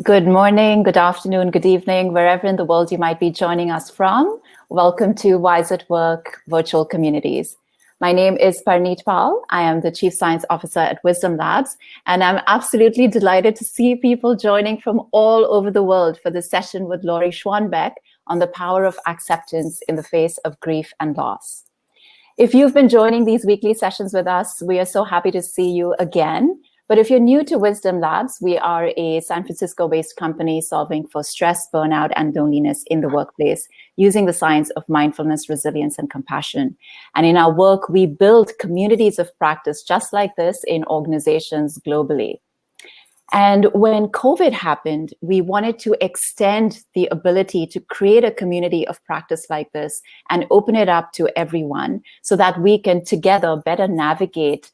Good morning, good afternoon, good evening, wherever in the world you might be joining us from. Welcome to Wise at Work Virtual Communities. My name is Parneet Pal. I am the Chief Science Officer at Wisdom Labs, and I'm absolutely delighted to see people joining from all over the world for this session with Laurie Schwanbeck on the power of acceptance in the face of grief and loss. If you've been joining these weekly sessions with us, we are so happy to see you again. But if you're new to Wisdom Labs, we are a San Francisco-based company solving for stress, burnout, and loneliness in the workplace using the science of mindfulness, resilience, and compassion. And in our work, we build communities of practice just like this in organizations globally. And when COVID happened, we wanted to extend the ability to create a community of practice like this and open it up to everyone so that we can together better navigate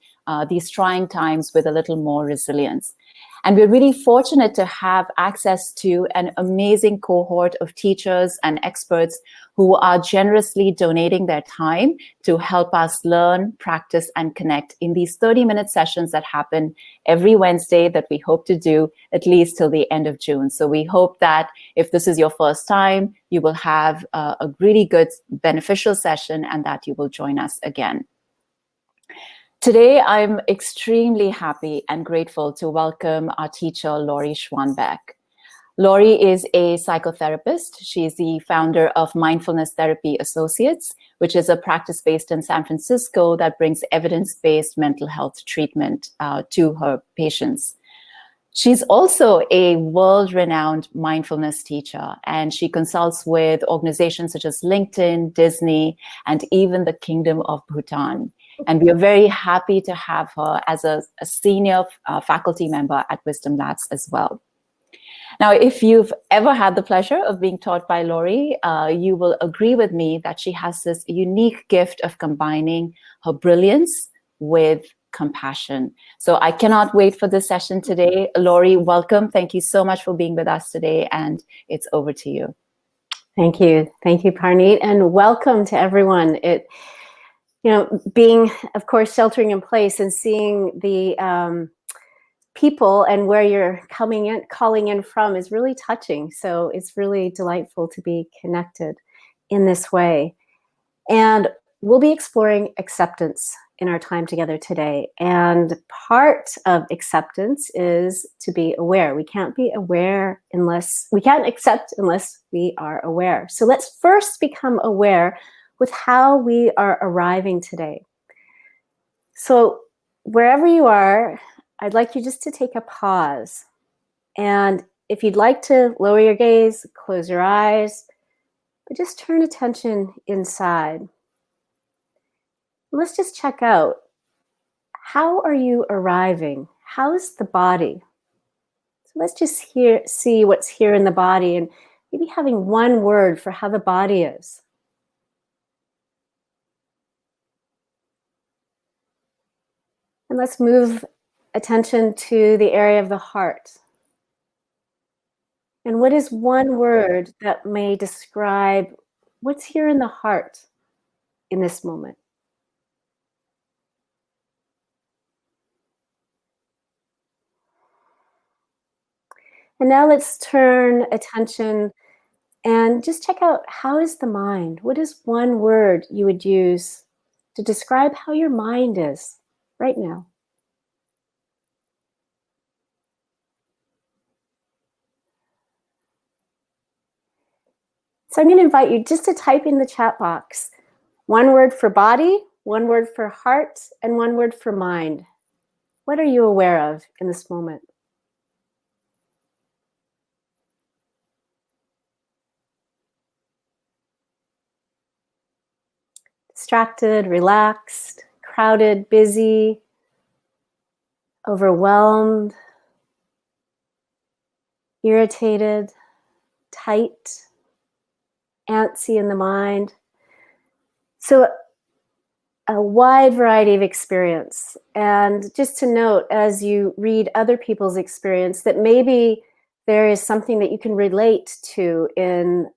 these trying times with a little more resilience. And we're really fortunate to have access to an amazing cohort of teachers and experts who are generously donating their time to help us learn, practice, and connect in these 30-minute sessions that happen every Wednesday that we hope to do at least till the end of June. So we hope that if this is your first time, you will have a really good, beneficial session and that you will join us again. Today, I'm extremely happy and grateful to welcome our teacher, Laurie Schwanbeck. Laurie is a psychotherapist. She's the founder of Mindfulness Therapy Associates, which is a practice based in San Francisco that brings evidence-based mental health treatment to her patients. She's also a world-renowned mindfulness teacher, and she consults with organizations such as LinkedIn, Disney, and even the Kingdom of Bhutan. And we are very happy to have her as a senior faculty member at Wisdom Labs as well. Now, if you've ever had the pleasure of being taught by Laurie, you will agree with me that she has this unique gift of combining her brilliance with compassion. So I cannot wait for this session today. Laurie, welcome. Thank you so much for being with us today, and it's over to you. Thank you. Thank you, Parneet, and welcome to everyone. Being, of course, sheltering in place and seeing the people and where you're calling in from is really touching. So it's really delightful to be connected in this way. And we'll be exploring acceptance in our time together today. And part of acceptance is to be aware. We can't be aware we can't accept unless we are aware. So let's first become aware with how we are arriving today. So wherever you are, I'd like you just to take a pause. And if you'd like to lower your gaze, close your eyes, but just turn attention inside. Let's just check out, how are you arriving? How is the body? So let's just see what's here in the body and maybe having one word for how the body is. And let's move attention to the area of the heart. And what is one word that may describe what's here in the heart in this moment? And now let's turn attention and just check out, how is the mind? What is one word you would use to describe how your mind is right now? So I'm going to invite you just to type in the chat box, one word for body, one word for heart, and one word for mind. What are you aware of in this moment? Distracted, relaxed, crowded, busy, overwhelmed, irritated, tight, antsy in the mind. So a wide variety of experience. And just to note, as you read other people's experience, that maybe there is something that you can relate to in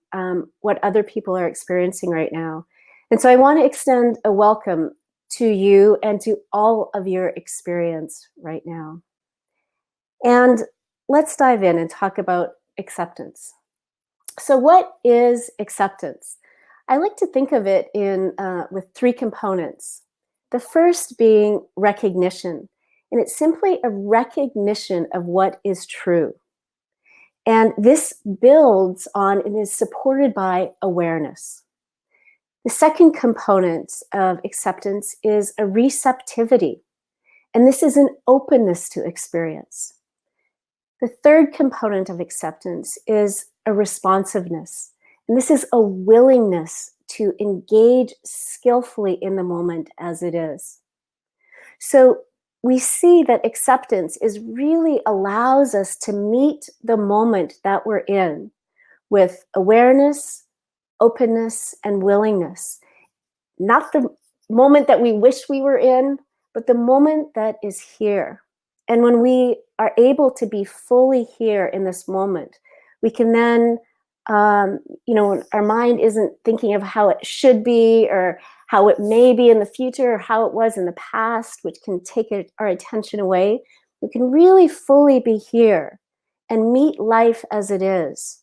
what other people are experiencing right now. And so I want to extend a welcome to you and to all of your experience right now. And let's dive in and talk about acceptance. So what is acceptance? I like to think of it with three components. The first being recognition, and it's simply a recognition of what is true. And this builds on and is supported by awareness. The second component of acceptance is a receptivity, and this is an openness to experience. The third component of acceptance is a responsiveness, and this is a willingness to engage skillfully in the moment as it is. So we see that acceptance really allows us to meet the moment that we're in with awareness, openness, and willingness. Not the moment that we wish we were in, but the moment that is here. And when we are able to be fully here in this moment, we can then, our mind isn't thinking of how it should be or how it may be in the future or how it was in the past, which can take our attention away. We can really fully be here and meet life as it is.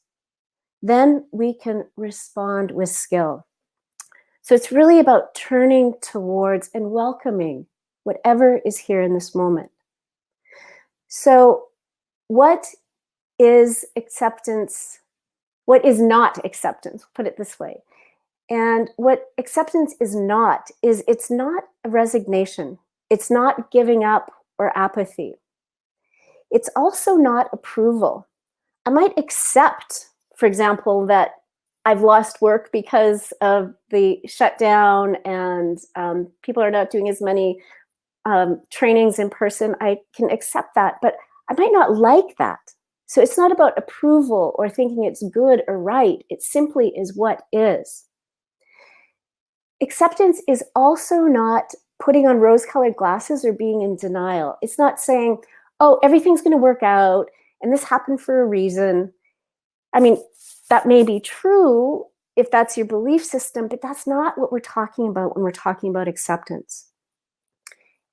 Then we can respond with skill. So it's really about turning towards and welcoming whatever is here in this moment. So what is acceptance? What is not acceptance? Put it this way. And what acceptance is it's not a resignation. It's not giving up or apathy. It's also not approval. I might accept, for example, that I've lost work because of the shutdown and people are not doing as many trainings in person. I can accept that, but I might not like that. So it's not about approval or thinking it's good or right. It simply is what is. Acceptance is also not putting on rose-colored glasses or being in denial. It's not saying, oh, everything's going to work out and this happened for a reason. I mean, that may be true if that's your belief system, but that's not what we're talking about when we're talking about acceptance.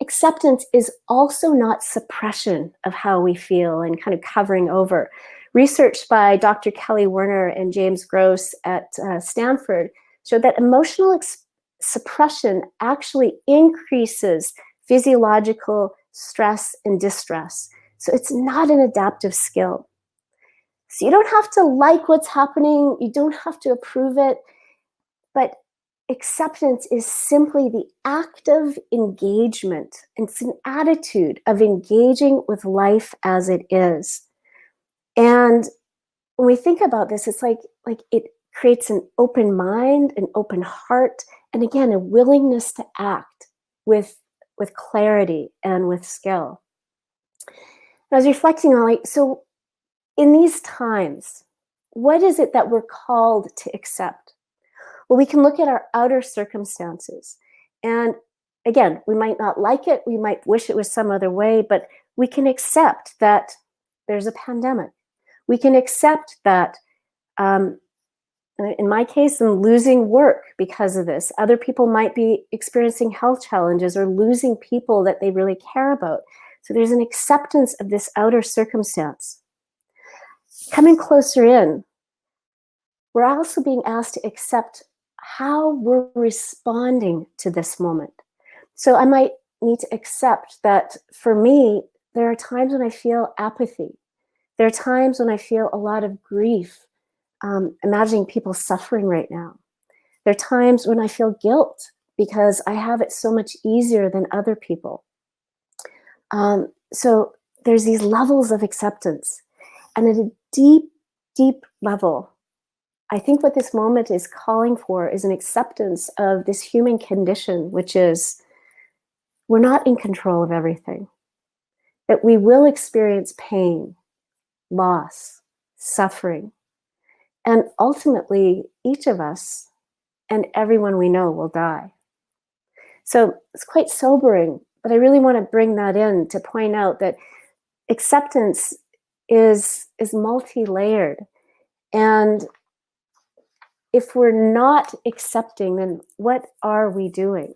Acceptance is also not suppression of how we feel and kind of covering over. Research by Dr. Kelly Werner and James Gross at Stanford showed that emotional suppression actually increases physiological stress and distress. So it's not an adaptive skill. So you don't have to like what's happening. You don't have to approve it. But acceptance is simply the active engagement. It's an attitude of engaging with life as it is. And when we think about this, it's like it creates an open mind, an open heart, and again, a willingness to act with clarity and with skill. And I was reflecting on so in these times, what is it that we're called to accept? Well, we can look at our outer circumstances. And again, we might not like it. We might wish it was some other way, but we can accept that there's a pandemic. We can accept that, in my case, I'm losing work because of this. Other people might be experiencing health challenges or losing people that they really care about. So there's an acceptance of this outer circumstance. Coming closer in, we're also being asked to accept how we're responding to this moment. So I might need to accept that for me, there are times when I feel apathy. There are times when I feel a lot of grief, imagining people suffering right now. There are times when I feel guilt because I have it so much easier than other people. So there's these levels of acceptance. And at a deep, deep level, I think what this moment is calling for is an acceptance of this human condition, which is we're not in control of everything, that we will experience pain, loss, suffering, and ultimately each of us and everyone we know will die. So it's quite sobering, but I really want to bring that in to point out that acceptance is multi-layered. And if we're not accepting, then what are we doing?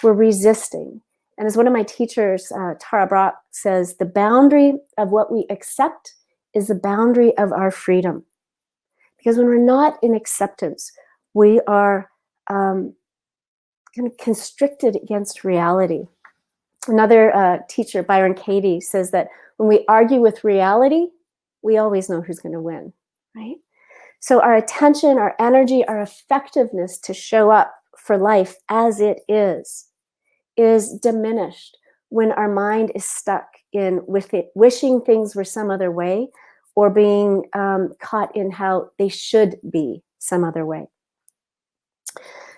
We're resisting. And as one of my teachers, Tara Brach, says, the boundary of what we accept is the boundary of our freedom. Because when we're not in acceptance, we are kind of constricted against reality. Another teacher, Byron Katie, says that when we argue with reality, we always know who's going to win, right? So our attention, our energy, our effectiveness to show up for life as it is diminished when our mind is stuck in with it, wishing things were some other way, or being caught in how they should be some other way.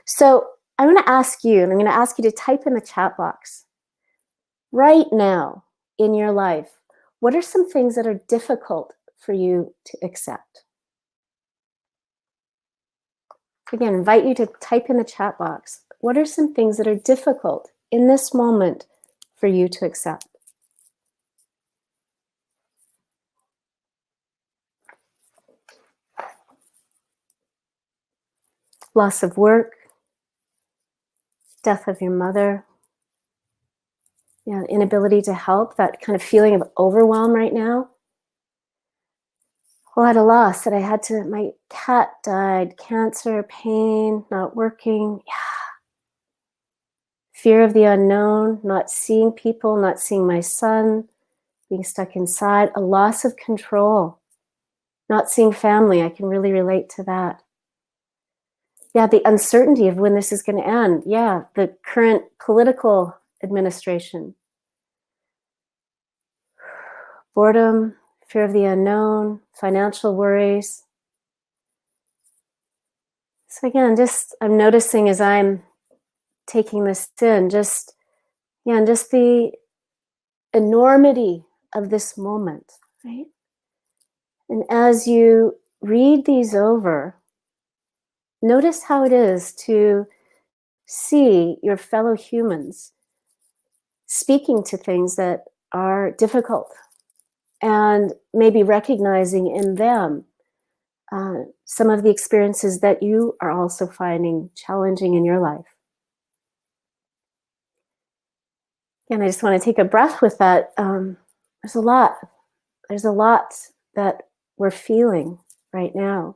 So I'm going to ask you, and I'm going to ask you to type in the chat box, right now in your life, what are some things that are difficult for you to accept? Again, invite you to type in the chat box, what are some things that are difficult in this moment for you to accept? Loss of work, death of your mother, inability to help, that kind of feeling of overwhelm right now. A lot of loss that I had to, my cat died, cancer, pain, not working. Fear of the unknown, not seeing people, not seeing my son, being stuck inside, a loss of control, not seeing family. I can really relate to that. The uncertainty of when this is going to end. The current political administration. Boredom, fear of the unknown, financial worries. So again, I'm noticing as I'm taking this in, just the enormity of this moment, right? And as you read these over, notice how it is to see your fellow humans speaking to things that are difficult, and maybe recognizing in them some of the experiences that you are also finding challenging in your life. And I just want to take a breath with that. There's a lot that we're feeling right now.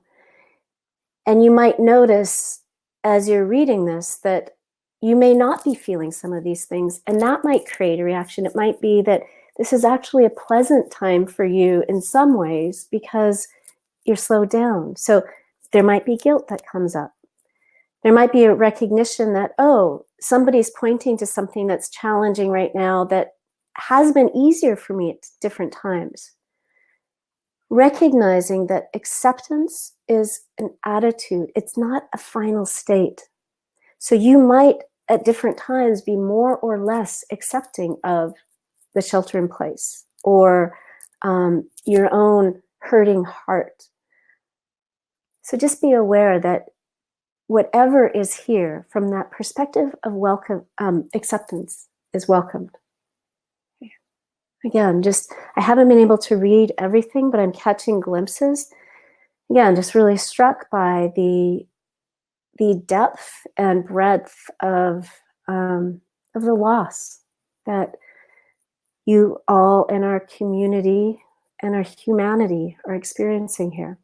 And you might notice as you're reading this that you may not be feeling some of these things, and that might create a reaction. It might be that this is actually a pleasant time for you in some ways because you're slowed down. So there might be guilt that comes up. There might be a recognition that, oh, somebody's pointing to something that's challenging right now that has been easier for me at different times. Recognizing that acceptance is an attitude. It's not a final state. So you might at different times be more or less accepting of the shelter in place or your own hurting heart. So just be aware that whatever is here from that perspective of welcome, acceptance is welcomed. Again, I haven't been able to read everything, but I'm catching glimpses. Again, just really struck by the depth and breadth of the loss that you all in our community and our humanity are experiencing here.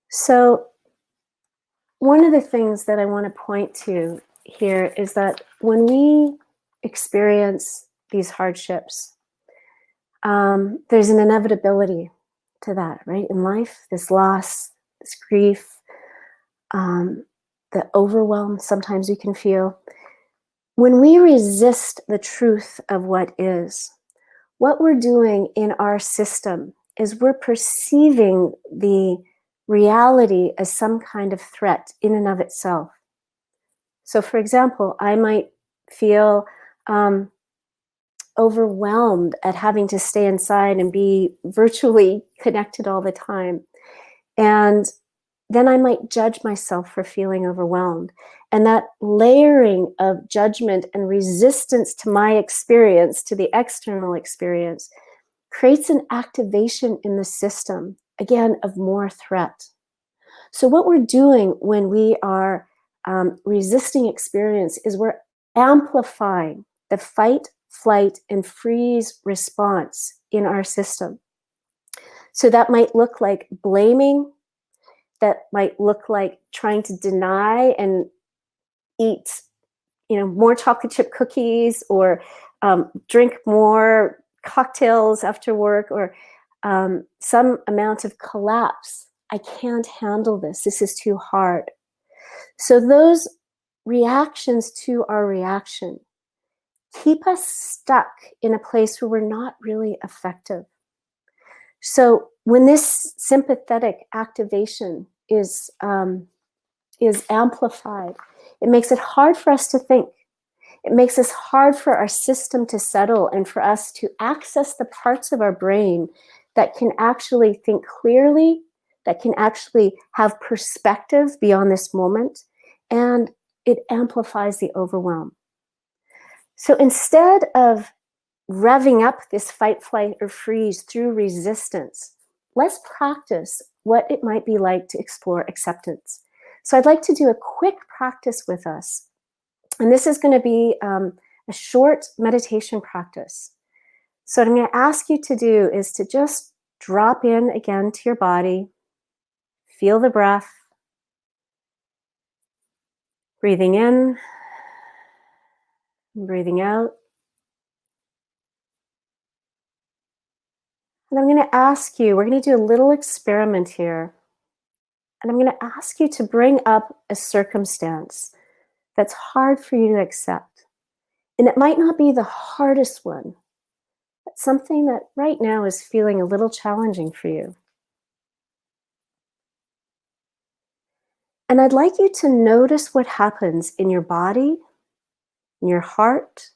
So one of the things that I want to point to here is that when we experience these hardships, there's an inevitability to that, right? In life, this loss, this grief, the overwhelm sometimes we can feel. When we resist the truth of what is, what we're doing in our system is we're perceiving the reality as some kind of threat in and of itself. So for example, I might feel overwhelmed at having to stay inside and be virtually connected all the time. And then I might judge myself for feeling overwhelmed. And that layering of judgment and resistance to my experience, to the external experience, creates an activation in the system, again, of more threat. So what we're doing when we are resisting experience is we're amplifying the fight, flight, and freeze response in our system. So that might look like blaming, that might look like trying to deny and eat, more chocolate chip cookies, or drink more cocktails after work, or some amount of collapse. I can't handle this. This is too hard. So those reactions to our reaction keep us stuck in a place where we're not really effective. So when this sympathetic activation is amplified, it makes it hard for us to think. It makes it hard for our system to settle and for us to access the parts of our brain that can actually think clearly, that can actually have perspective beyond this moment, and it amplifies the overwhelm. So instead of revving up this fight, flight, or freeze through resistance, let's practice what it might be like to explore acceptance. So I'd like to do a quick practice with us. And this is going to be a short meditation practice. So what I'm going to ask you to do is to just drop in again to your body, feel the breath, breathing in, and breathing out. And I'm going to ask you, we're going to do a little experiment here. And I'm going to ask you to bring up a circumstance that's hard for you to accept. And it might not be the hardest one, but something that right now is feeling a little challenging for you. And I'd like you to notice what happens in your body, in your heart,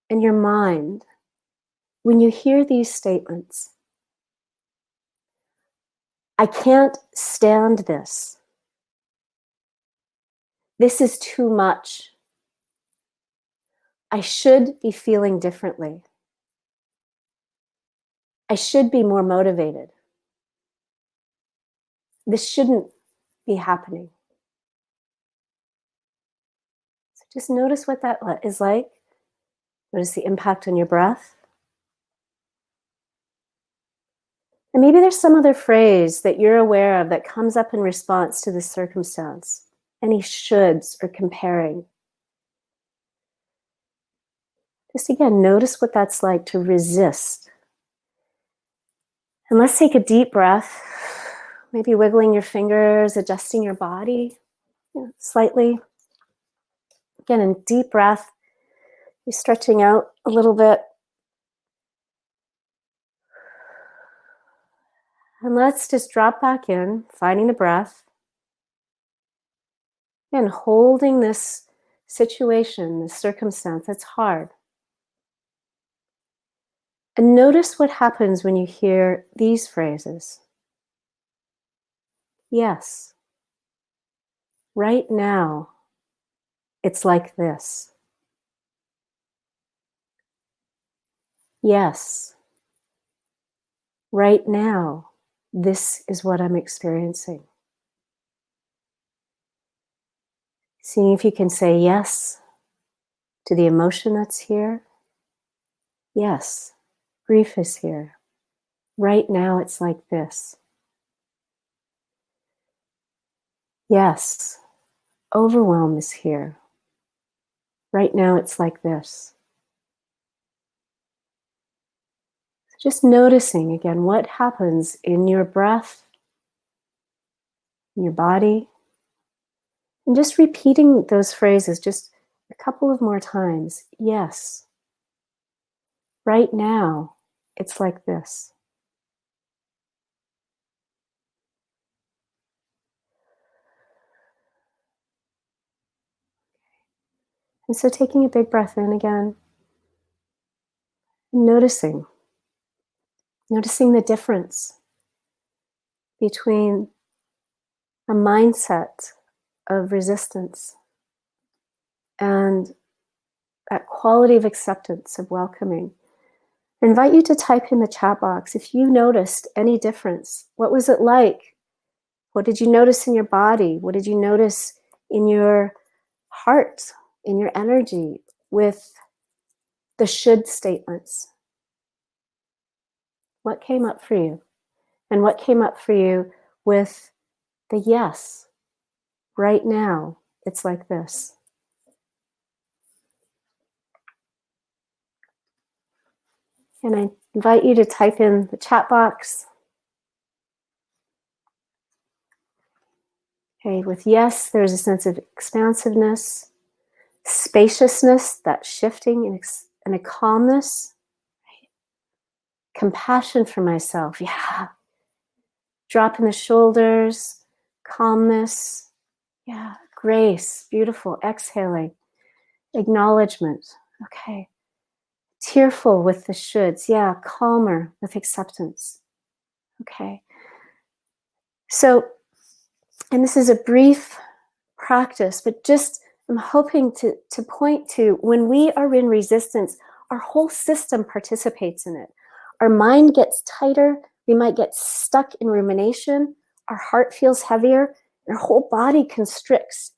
and your mind when you hear these statements. I can't stand this. This is too much. I should be feeling differently. I should be more motivated. This shouldn't be happening. So just notice what that is like. Notice the impact on your breath. And maybe there's some other phrase that you're aware of that comes up in response to this circumstance. Any shoulds or comparing. Just again, notice what that's like to resist. And let's take a deep breath, maybe wiggling your fingers, adjusting your body slightly. Again, in deep breath, you're stretching out a little bit. And let's just drop back in, finding the breath. And holding this situation, this circumstance that's hard. And notice what happens when you hear these phrases. Yes. Right now, it's like this. Yes. Right now, this is what I'm experiencing. Seeing if you can say yes to the emotion that's here. Yes, grief is here. Right now, it's like this. Yes, overwhelm is here. Right now, it's like this. Just noticing again what happens in your breath, in your body, and just repeating those phrases just a couple of more times. Yes, right now, it's like this. And so taking a big breath in again, noticing the difference between a mindset of resistance and that quality of acceptance, of welcoming. I invite you to type in the chat box if you noticed any difference. What was it like? What did you notice in your body? What did you notice in your heart, in your energy? with the should statements? What came up for you? And what came up for you with the yes? Right now, it's like this. And I invite you to type in the chat box. Okay, with yes, there's a sense of expansiveness, spaciousness, that shifting, and a calmness. Right? Compassion for myself, yeah. Drop in the shoulders, calmness, yeah. Grace, beautiful, exhaling. Acknowledgement, okay. Tearful with the shoulds, yeah. Calmer with acceptance, okay. So, and this is a brief practice, but just I'm hoping to point to when we are in resistance, our whole system participates in it. Our mind gets tighter, we might get stuck in rumination, our heart feels heavier, our whole body constricts.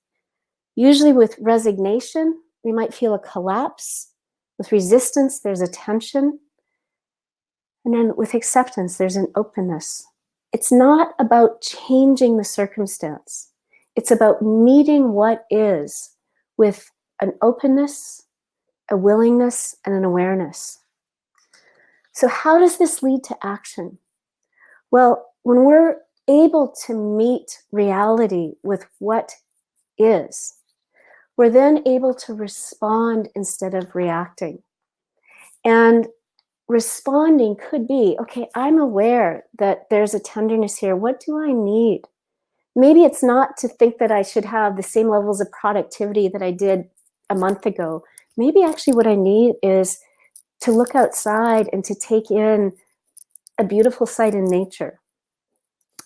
Usually with resignation, we might feel a collapse. With resistance, there's a tension. And then with acceptance, there's an openness. It's not about changing the circumstance. It's about meeting what is with an openness, a willingness, and an awareness. So how does this lead to action? Well, when we're able to meet reality with what is, we're then able to respond instead of reacting. And responding could be, okay, I'm aware that there's a tenderness here. What do I need? Maybe it's not to think that I should have the same levels of productivity that I did a month ago. Maybe actually what I need is to look outside and to take in a beautiful sight in nature.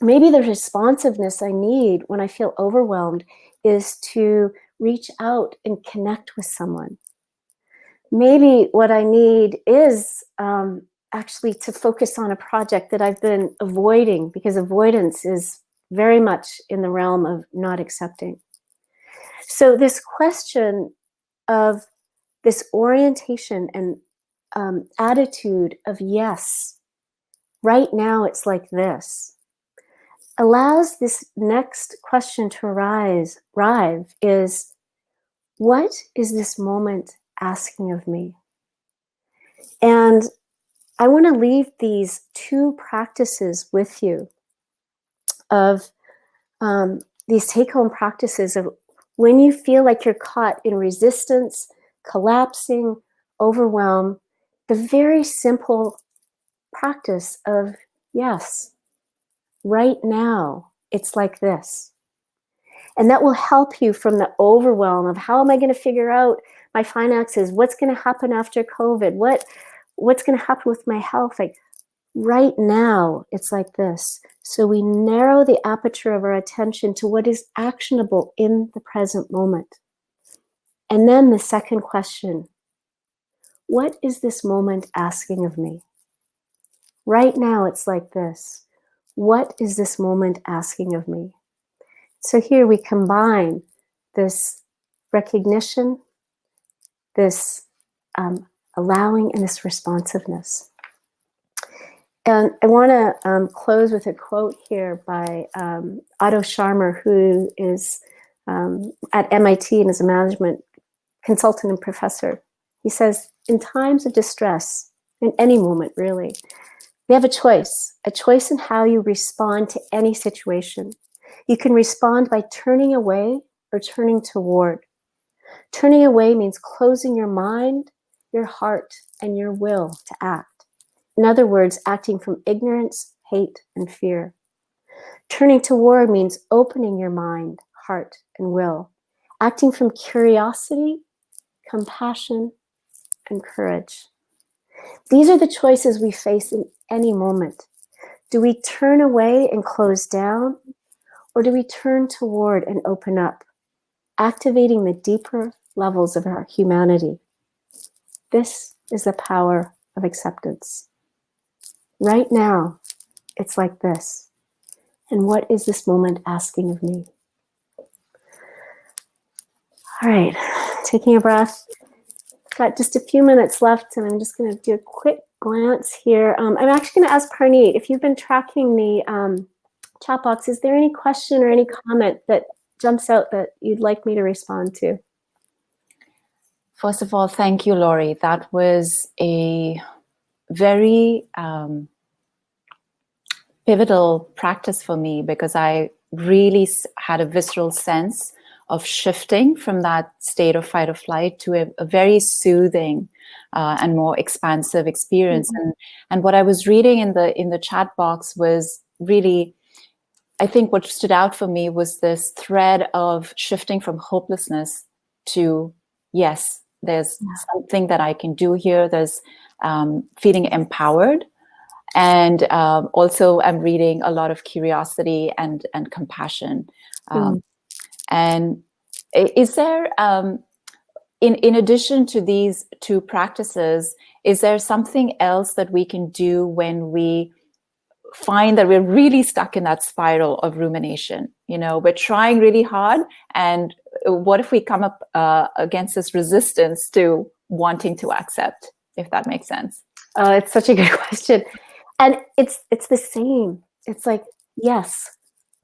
Maybe the responsiveness I need when I feel overwhelmed is to reach out and connect with someone. Maybe what I need is actually to focus on a project that I've been avoiding, because avoidance is very much in the realm of not accepting. So this question of this orientation and attitude of yes, right now it's like this, allows this next question to arrive is, what is this moment asking of me? And I want to leave these two practices with you of these take-home practices of when you feel like you're caught in resistance, collapsing, overwhelm, the very simple practice of yes, right now, it's like this. And that will help you from the overwhelm of how am I going to figure out my finances? What's going to happen after COVID? What's going to happen with my health? Like right now, it's like this. So we narrow the aperture of our attention to what is actionable in the present moment. And then the second question, what is this moment asking of me? Right now, it's like this. What is this moment asking of me? So here we combine this recognition, this allowing, and this responsiveness. And I want to close with a quote here by Otto Scharmer, who is at MIT and is a management consultant and professor. He says, in times of distress, in any moment really, we have a choice in how you respond to any situation. You can respond by turning away or turning toward. Turning away means closing your mind, your heart, and your will to act. In other words, acting from ignorance, hate, and fear. Turning toward means opening your mind, heart, and will, acting from curiosity, compassion, and courage. These are the choices we face in any moment. Do we turn away and close down, or do we turn toward and open up, activating the deeper levels of our humanity? This is the power of acceptance. Right now, it's like this. And what is this moment asking of me? All right, taking a breath, got just a few minutes left, and I'm just going to do a quick glance here. I'm actually going to ask Parneet, if you've been tracking the chat box, is there any question or any comment that jumps out that you'd like me to respond to? First of all, thank you, Laurie. That was a very pivotal practice for me, because I really had a visceral sense of shifting from that state of fight or flight to a very soothing and more expansive experience. Mm-hmm. And what I was reading in the chat box was really, I think what stood out for me was this thread of shifting from hopelessness to, yes, there's something that I can do here. There's feeling empowered. And also I'm reading a lot of curiosity and compassion. And is there, in addition to these two practices, is there something else that we can do when we find that we're really stuck in that spiral of rumination? You know, we're trying really hard, and what if we come up against this resistance to wanting to accept, if that makes sense? It's such a good question. And it's the same. It's like, yes,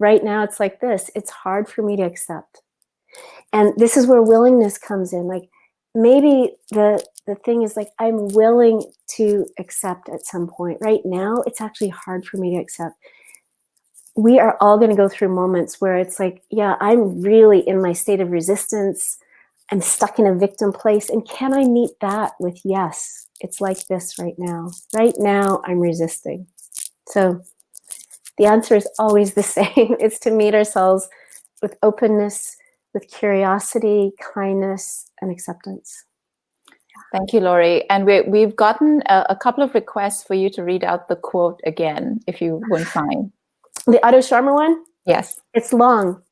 right now it's like this. It's hard for me to accept. And this is where willingness comes in. Like, maybe the thing is, like, I'm willing to accept at some point. Right now, it's actually hard for me to accept. We are all going to go through moments where it's like, yeah, I'm really in my state of resistance. I'm stuck in a victim place. And can I meet that with, yes, it's like this right now. Right now, I'm resisting. So the answer is always the same. It's to meet ourselves with openness, with curiosity, kindness, and acceptance. Thank you, Laurie. And we've gotten a couple of requests for you to read out the quote again, if you wouldn't mind. The Otto Scharmer one? Yes. It's long.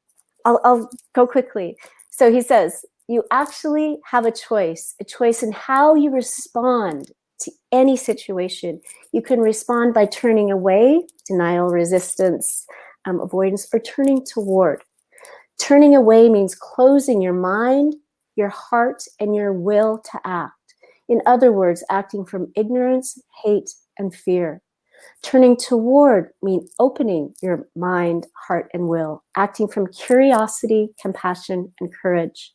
I'll go quickly. So he says, you actually have a choice in how you respond to any situation. You can respond by turning away, denial, resistance, avoidance, or turning toward. Turning away means closing your mind, your heart, and your will to act. In other words, acting from ignorance, hate, and fear. Turning toward means opening your mind, heart, and will, acting from curiosity, compassion, and courage.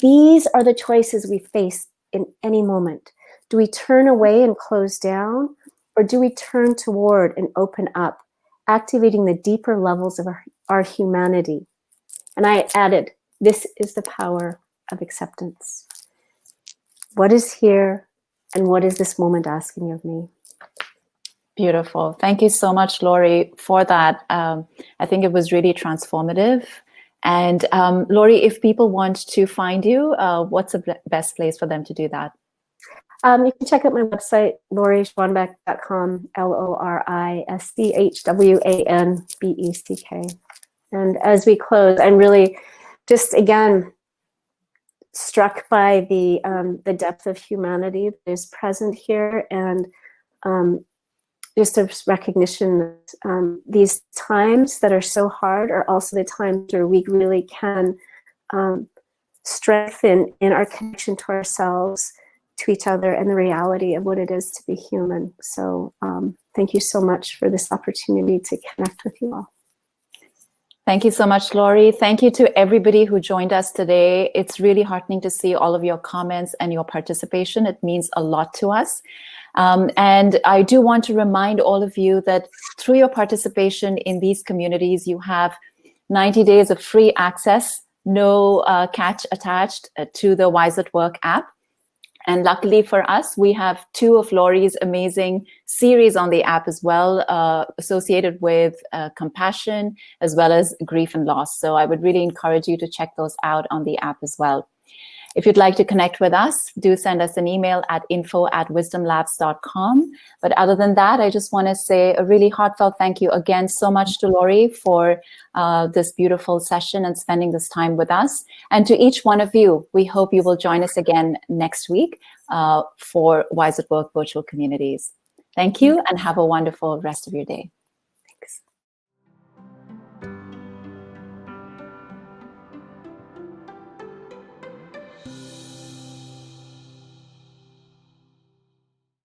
These are the choices we face in any moment. Do we turn away and close down, or do we turn toward and open up, activating the deeper levels of our humanity? And I added, this is the power of acceptance. What is here, and what is this moment asking of me? Beautiful. Thank you so much, Laurie, for that. I think it was really transformative. And Laurie, if people want to find you, what's the best place for them to do that? You can check out my website, laurieschwanbeck.com, LORISCHWANBECK. And as we close, I'm really just, again, struck by the depth of humanity that is present here, and just a recognition that these times that are so hard are also the times where we really can strengthen in our connection to ourselves, to each other, and the reality of what it is to be human. So thank you so much for this opportunity to connect with you all. Thank you so much, Laurie. Thank you to everybody who joined us today. It's really heartening to see all of your comments and your participation. It means a lot to us. And I do want to remind all of you that through your participation in these communities, you have 90 days of free access, no catch attached to the Wise at Work app. And luckily for us, we have 2 of Laurie's amazing series on the app as well, associated with compassion as well as grief and loss. So I would really encourage you to check those out on the app as well. If you'd like to connect with us, do send us an email at info@wisdomlabs.com. But other than that, I just want to say a really heartfelt thank you again so much to Laurie for this beautiful session and spending this time with us. And to each one of you, we hope you will join us again next week for Wise at Work Virtual Communities. Thank you, and have a wonderful rest of your day.